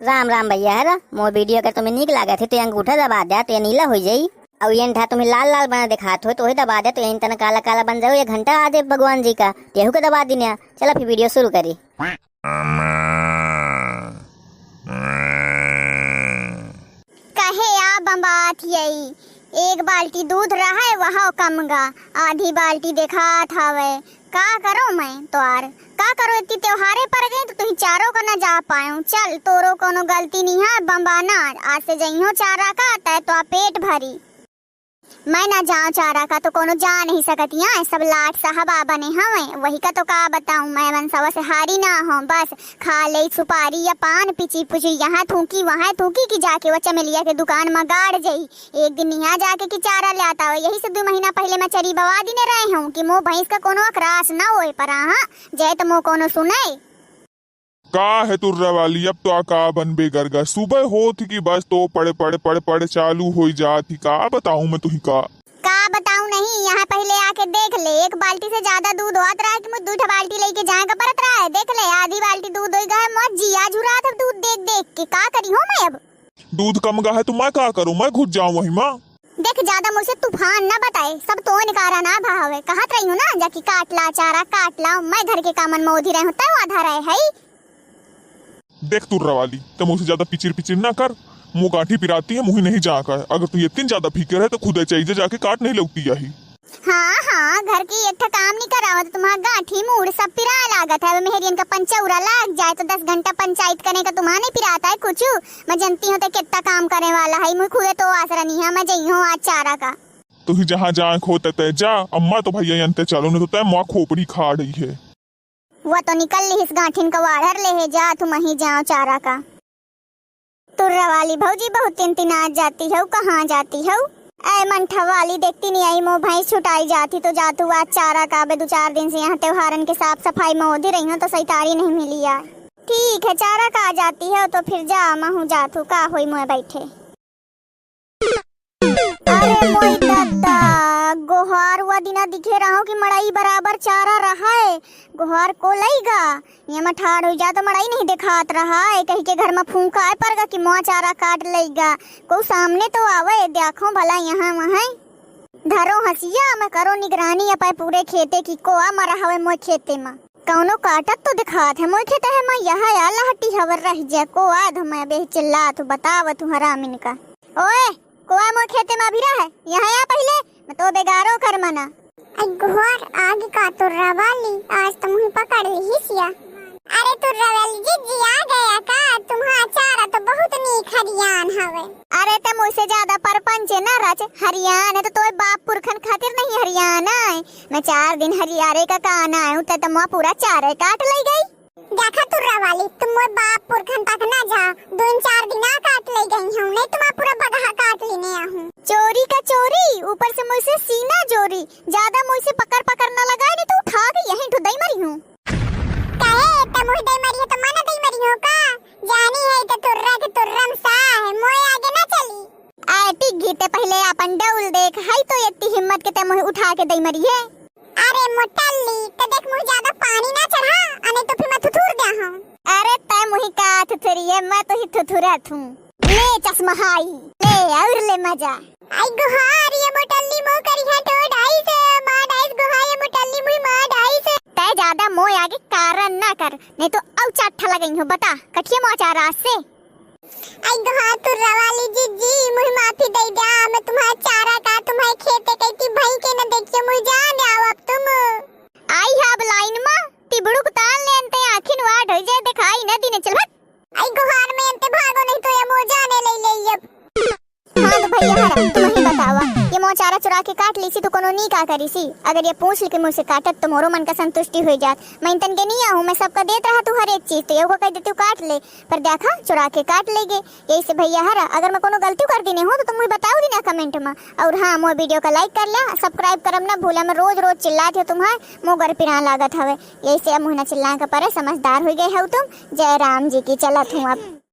राम राम भैया है मोर वीडियो अगर तुम्हें नीक लागे थे तो ये अंगूठा दबा दे तो ये नीला हो जाई और ये था तुम्हें लाल लाल बना दिखात हो तो वही दबा दे तो ये तना काला काला बन जाओ। ये घंटा आ दे भगवान जी का केहू के दबा दिने। चलो फिर वीडियो शुरू करी। कहे आ बम्बात यही एक बाल्टी दूध रहा है वहाँ कमगा आधी बाल्टी देखात हवे। का करो मैं तोर का करो इतनी त्योहारे पर गए तो तुही चारों को न जा पाऊँ। चल तोरो कोनो गलती नहीं है बम्बाना आज से जइयो चारा का तय तो पेट भरी। मैं ना जाऊँ चारा का तो कोनो जा नहीं सकती है। सब लाट साहबा बने हवे वही का तो का बताऊँ। मैं मनसवा से हारी ना हो बस खा ले सुपारी या पान पिची पुची यहाँ थूकी वहाँ थूकी कि जाके वो चमेलिया के दुकान में गाड़ जाई। एक दिन यहाँ जाके कि चारा ले आता हो। यही से 2 महीना पहले मैं चरी बवा दिने रहे हूँ कि मोह भैंस का कोनो अखरास ना हो पर हाँ जय तो मोह कोनो सुने का है तुर्रा वाली। अब तो आका बनबे गरगा सुबह होत कि बस तो पड़े पड़े पड़े पड़े चालू हो जाती। का बताऊं मैं तुही का बताऊं नहीं। यहाँ पहले आके देख ले एक बाल्टी से ज्यादा दूध होत रहा है कि मुझ 2 बाल्टी लेके जाए का परत रहा है। देख ले आधी बाल्टी दूध हो गया। मौत जिया झुरा था दूध देख देख के का करी हूँ मैं। अब दूध कम गा है तो मैं का करूं। मैं घुस जाऊं वही माँ। देख ज्यादा मुझसे तूफान ना बताए सब तो निकारा ना भावे कहत रही हूँ ना जाकी काट ला चारा काट ला। मैं घर के कामन में ओधी रहे हूँ तय आधा रहे है। देख तुर्रा वाली तो मुझसे ज्यादा पिचिर पिचिर ना कर। मुँह गांठी पिराती है मुही नहीं जा कर। अगर तू इतनी ज्यादा फिक्र है तो खुद चाहिए जाके काट नहीं लगती यही। हाँ घर की एक काम नहीं करा तो तुम्हारा गांठी मूड सब पिरा लागत है। मेहरियन का पंचौरा लाग जाए तो 10 घंटा पंचायत करने का तुम्हारा नहीं पिराता है कुछ। मैं जानती हूँ तो कितना काम करने वाला है। मुझे खुद तो आसरा नहीं है। मैं जई हूँ आज चारा का तो ही जहाँ जाए खोते तय जा। अम्मा तो भैया अंत चलो नहीं तो तय माँ खोपड़ी खा रही है। वो तो निकल ली इस गांठिन का वाढ़र ले जा तुम वहीं जाओ चारा का। तुर्रा वाली भौजी बहुत तिनतिना जाती है कहाँ जाती है। ऐ मंठा वाली देखती नहीं आई मोह भैंस छुटाई जाती तो जातू आज चारा का। 2-4 दिन से यहाँ त्योहारन के साफ सफाई में ओधी रही हूँ तो सही तारी नहीं मिली यार। ठीक है चारा का आ जाती है तो फिर जा महू जातू का होई मुँह बैठे। अरे मोई दादा गोहार हुआ दिना दिखे रहा हूँ कि मड़ाई बराबर चारा रहा है। गोहार को लईगा ये में ठाड़ हो जा तो मड़ाई नहीं दिखात रहा है। कहीं के घर में फूंका है परगा कि मुआ चारा काट लेगा। को सामने तो आवे देखो भला यहाँ वहाँ धरो हंसिया मैं करो निगरानी अपन पूरे खेते की को मरा हवे मोए खेते में कौनो काटत तो दिखात है। मोए खेते है मैं यहाँ आला हट्टी हवर रह जा को आध मैं बे चिल्ला तू बताव तू हरामिन का। ओए कोआ मोए खेते में अभी रहा है यहाँ आ पहले मैं तो बेगारो कर मना। गोहार आगे का तो रवाली आज तुम ही पकड़ ली सिया। अरे तो रवाली जी आ गया का तुम्हारा चारा तो बहुत नीक हरियान हवे। अरे ते मुझसे ज्यादा परपंच न रच हरियान है तो तोय बाप पुरखन खातिर नहीं हरियाणा है। मैं 4 दिन हरियारे का काना आऊँ तो तुम पूरा चारे काट ले गई। देखा तुर्रा वाली तुम मोर बाप पुरखन तक ना जा 2-4 दिन काट ले गई हूँ नहीं तुम पूरा बगहा काट लेने आहूँ। चोरी का चोरी ऊपर से मुझसे सीना चोरी ज्यादा मुझसे पकड़ ना लगाए नहीं तो उठा के यहीं ढुदाई मरी हूँ। कहे त मुझ दई मरी तो माना दई मरी हो का जानी है तो तुर्रा के तुर्रम सा है मोए आगे ना चली। आटी गीते पहले अपन डौल देख है तो इतनी हिम्मत के ते मुझे उठा के दई मरी है। अरे मोटल्ली तो देख मुझे ज्यादा पानी ना चढ़ा अने तो फिर मैं थुथुर गया हूँ। अरे तय मुही का थुथुरी है मैं तो ही थुथुरत हूँ। ले चश्मा हाई ले और ले मजा। आई गुहार ये मोटल्ली मो करी है तो 2.5 मां 2.5 गुहार ये मोटल्ली मुही मां 2.5 तय ज्यादा मोय आगे कारण ना कर नहीं तो औ चाठा लगई हो बता कठिया मोचा रात से। आई गुहार तू रवाली जी मुही माफी दे दे मैं तुम्हारा चारा का तुम्हारे खेते कहती भाई के न देखिए मुझे जान आओ अब तुम आई हाब लाइन में तिबड़ू ताल लेनते आखिन वाड हो जाए दिखाई न दिने चल आई गुहार में अंते भागो नहीं तो ये मो जाने ले अब। हाँ तो भैया हरा तुम ही बतावा ये मो चारा चुरा के काट ली सी तो कोनो नी का करी सी। अगर ये पूछ ली के मुझसे काटत तो मोरो मन का संतुष्टि हो जात। मैं तन के नहीं आहूँ मैं सबका देत रहा तू हर एक चीज तो ये को कह देती काट ले पर देखा चुरा के काट लेगे। यही से भैया हरा अगर मैं कोनो गलती कर देने हो तो तुम मुझे बताओ देना कमेंट में। और हाँ मोर वीडियो का लाइक कर ले सब्सक्राइब करम ना भूला। मैं रोज चिल्लाती हो तुम्हारे मुँह गर पिरा लागत हवे। यही से अब मुँह न चिल्ला का पर समझदार हो गए हो तुम। जय राम जी की चलत हूँ अब।